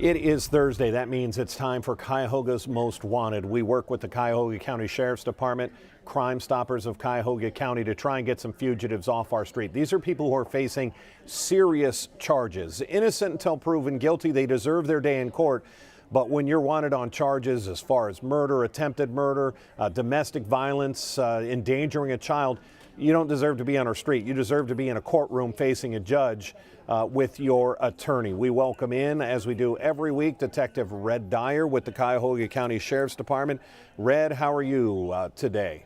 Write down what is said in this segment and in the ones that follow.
It is Thursday. That means it's time for Cuyahoga's Most Wanted. We work with the Cuyahoga County Sheriff's Department, Crime Stoppers of Cuyahoga County, to try and get some fugitives off our street. These are people who are facing serious charges. Innocent until proven guilty. They deserve their day in court. But when you're wanted on charges as far as murder, attempted murder, domestic violence, endangering a child, you don't deserve to be on our street. You deserve to be in a courtroom facing a judge with your attorney. We welcome in, as we do every week, Detective Red Dyer with the Cuyahoga County Sheriff's Department. Red, how are you today?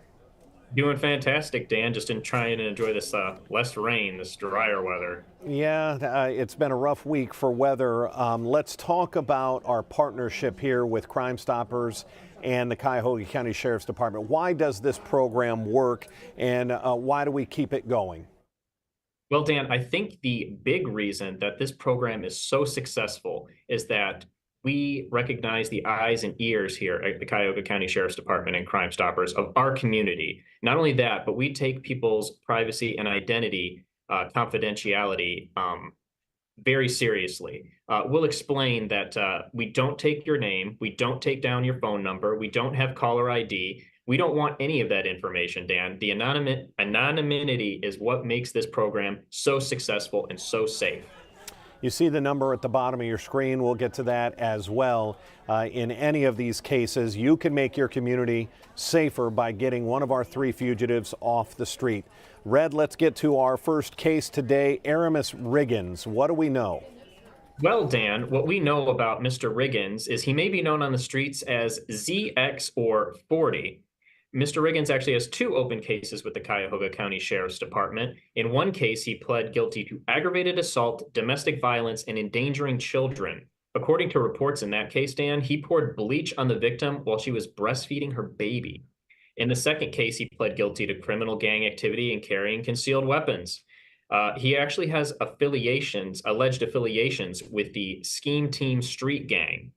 Doing fantastic, Dan. Just trying to enjoy this less rain, this drier weather. Yeah, it's been a rough week for weather. Let's talk about our partnership here with Crime Stoppers and the Cuyahoga County Sheriff's Department. Why does this program work, and why do we keep it going? Well, Dan, I think the big reason that this program is so successful is that we recognize the eyes and ears here at the Cuyahoga County Sheriff's Department and Crime Stoppers of our community. Not only that, but we take people's privacy and identity confidentiality very seriously. We'll explain that we don't take your name, we don't take down your phone number, we don't have caller ID. We don't want any of that information, Dan. The anonymity is what makes this program so successful and so safe. You see the number at the bottom of your screen. We'll get to that as well. In any of these cases, you can make your community safer by getting one of our 3 fugitives off the street. Red, let's get to our first case today, Aramis Riggins. What do we know? Well, Dan, what we know about Mr. Riggins is he may be known on the streets as ZX or 40. Mr. Riggins actually has 2 open cases with the Cuyahoga County Sheriff's Department. In one case, he pled guilty to aggravated assault, domestic violence, and endangering children. According to reports in that case, Dan, he poured bleach on the victim while she was breastfeeding her baby. In the second case, he pled guilty to criminal gang activity and carrying concealed weapons. He actually has alleged affiliations with the Scheme Team Street Gang.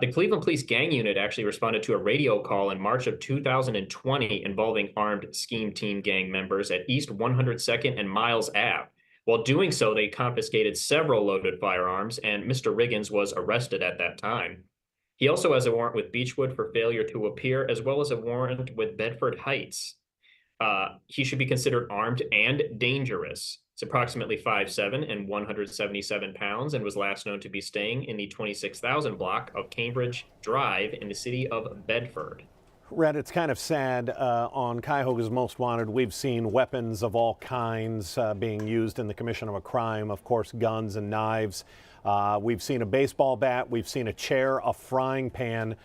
The Cleveland Police Gang Unit actually responded to a radio call in March of 2020 involving armed Scheme Team Gang members at East 102nd and Miles Ave. While doing so, they confiscated several loaded firearms, and Mr. Riggins was arrested at that time. He also has a warrant with Beechwood for failure to appear, as well as a warrant with Bedford Heights. He should be considered armed and dangerous. He's approximately 5'7" and 177 pounds, and was last known to be staying in the 26,000 block of Cambridge Drive in the city of Bedford. Red, it's kind of sad. On Cuyahoga's Most Wanted, we've seen weapons of all kinds being used in the commission of a crime. Of course, guns and knives. We've seen a baseball bat. We've seen a chair, a frying pan.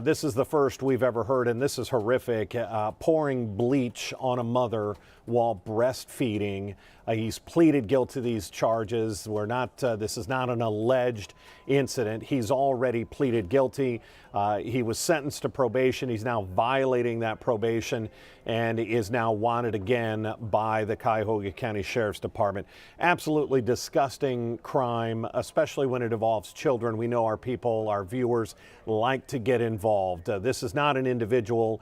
This is the first we've ever heard, and this is horrific, pouring bleach on a mother while breastfeeding. He's pleaded guilty to these charges. This is not an alleged incident. He's already pleaded guilty. He was sentenced to probation. He's now violating that probation and is now wanted again by the Cuyahoga County Sheriff's Department. Absolutely disgusting crime, especially when it involves children. We know our people, our viewers, like to get involved. This is not an individual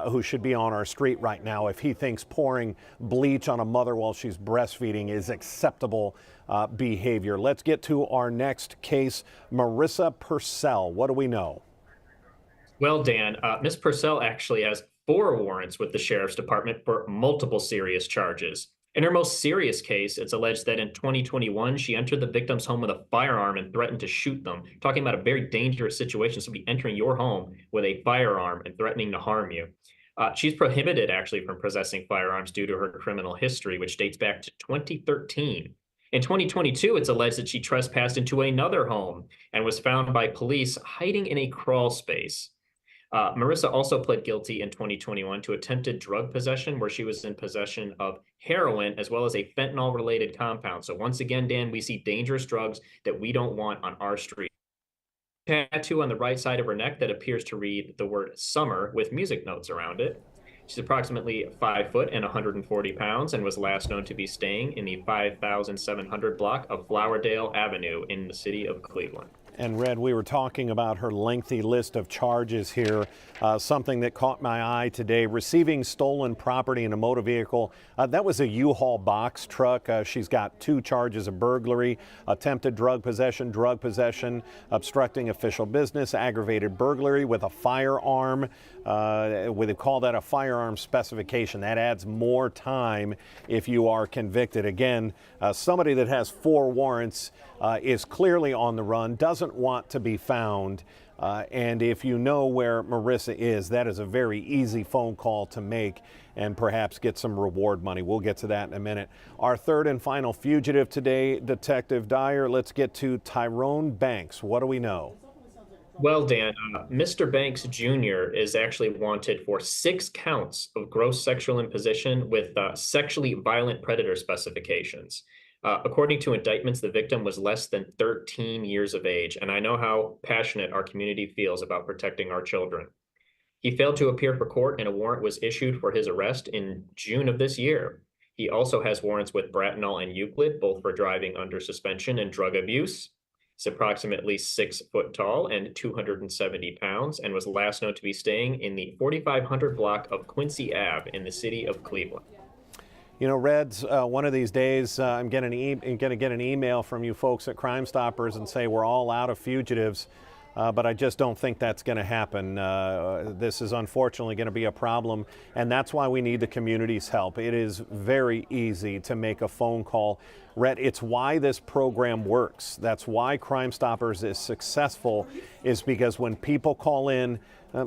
who should be on our street right now. If he thinks pouring bleach on a mother while she's breastfeeding is acceptable behavior. Let's get to our next case, Marissa Purcel. What do we know? Well, Dan, Ms. Purcell actually has 4 warrants with the Sheriff's Department for multiple serious charges. In her most serious case, it's alleged that in 2021, she entered the victim's home with a firearm and threatened to shoot them. Talking about a very dangerous situation, somebody entering your home with a firearm and threatening to harm you. She's prohibited actually from possessing firearms due to her criminal history, which dates back to 2013. In 2022, it's alleged that she trespassed into another home and was found by police hiding in a crawl space. Marissa also pled guilty in 2021 to attempted drug possession, where she was in possession of heroin as well as a fentanyl-related compound. So once again, Dan, we see dangerous drugs that we don't want on our street. Tattoo on the right side of her neck that appears to read the word summer with music notes around it. She's approximately 5 foot and 140 pounds and was last known to be staying in the 5,700 block of Flowerdale Avenue in the city of Cleveland. And Red, we were talking about her lengthy list of charges here. Something that caught my eye today, receiving stolen property in a motor vehicle. That was a U-Haul box truck. She's got 2 charges of burglary, attempted drug possession, obstructing official business, aggravated burglary with a firearm. They call that a firearm specification. That adds more time if you are convicted. Again, somebody that has 4 warrants is clearly on the run, doesn't want to be found. And if you know where Marissa is, that is a very easy phone call to make and perhaps get some reward money. We'll get to that in a minute. Our third and final fugitive today, Detective Dyer. Let's get to Tyrone Banks. What do we know? Well, Dan, Mr. Banks Jr. is actually wanted for 6 counts of gross sexual imposition with sexually violent predator specifications. According to indictments, the victim was less than 13 years of age, and I know how passionate our community feels about protecting our children. He failed to appear for court, and a warrant was issued for his arrest in June of this year. He also has warrants with Bracknell and Euclid, both for driving under suspension and drug abuse. He's approximately 6 foot tall and 270 pounds, and was last known to be staying in the 4500 block of Quincy Ave in the city of Cleveland. You know, Reds, one of these days I'm going to get an email from you folks at Crime Stoppers and say we're all out of fugitives, but I just don't think that's going to happen. This is unfortunately going to be a problem, and that's why we need the community's help. It is very easy to make a phone call. Rhett, it's why this program works. That's why Crime Stoppers is successful, is because when people call in,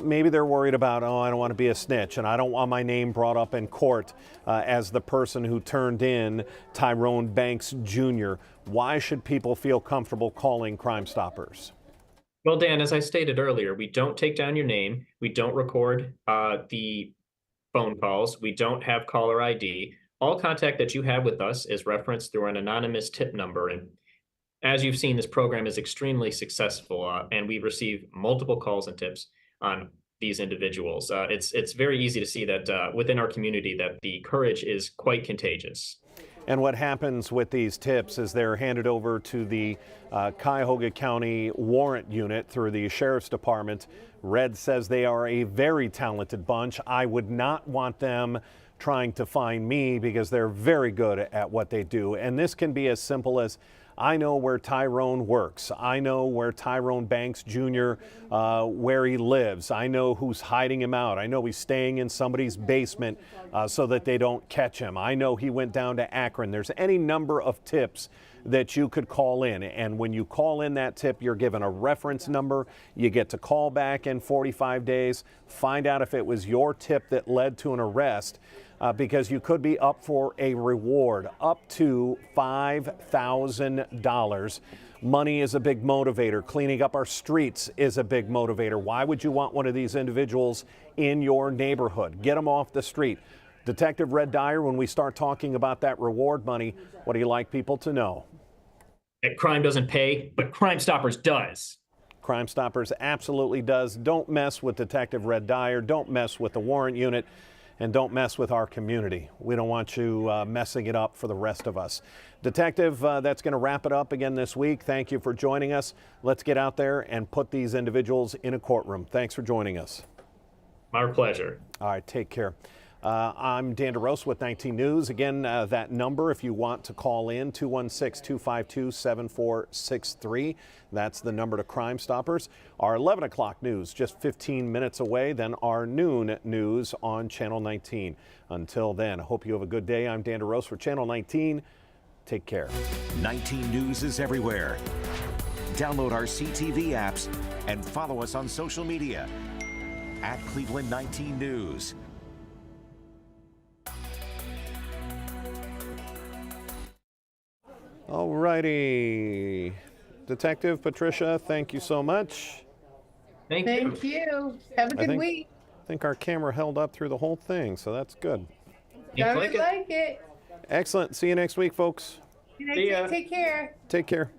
maybe they're worried about, oh, I don't want to be a snitch and I don't want my name brought up in court as the person who turned in Tyrone Banks Jr. Why should people feel comfortable calling Crime Stoppers? Well, Dan, as I stated earlier, we don't take down your name. We don't record the phone calls. We don't have caller ID. All contact that you have with us is referenced through an anonymous tip number. And as you've seen, this program is extremely successful, and we receive multiple calls and tips on these individuals. It's very easy to see that within our community that the courage is quite contagious. And what happens with these tips is they're handed over to the Cuyahoga County Warrant Unit through the Sheriff's Department. Red says they are a very talented bunch. I would not want them trying to find me because they're very good at what they do. And this can be as simple as, I know where Tyrone works. I know where Tyrone Banks Jr., where he lives. I know who's hiding him out. I know he's staying in somebody's basement so that they don't catch him. I know he went down to Akron. There's any number of tips that you could call in. And when you call in that tip, you're given a reference number. You get to call back in 45 days, find out if it was your tip that led to an arrest. Because you could be up for a reward up to $5,000. Money is a big motivator. Cleaning up our streets is a big motivator. Why would you want one of these individuals in your neighborhood? Get them off the street. Detective Red Dyer, when we start talking about that reward money, what do you like people to know? That crime doesn't pay, but Crime Stoppers does. Crime Stoppers absolutely does. Don't mess with Detective Red Dyer. Don't mess with the warrant unit. And don't mess with our community. We don't want you messing it up for the rest of us. Detective, that's going to wrap it up again this week. Thank you for joining us. Let's get out there and put these individuals in a courtroom. Thanks for joining us. My pleasure. All right, take care. I'm Dan DeRosa with 19 News. Again, that number, if you want to call in, 216-252-7463. That's the number to Crime Stoppers. Our 11 o'clock news just 15 minutes away, then our noon news on Channel 19. Until then, I hope you have a good day. I'm Dan DeRosa for Channel 19. Take care. 19 News is everywhere. Download our CTV apps and follow us on social media at Cleveland 19 News. All righty. Detective Patricia, thank you so much. Thank you. Thank you. Have a good week. I think our camera held up through the whole thing, so that's good. Sounds like it. Excellent. See you next week, folks. See ya. Take care. Take care.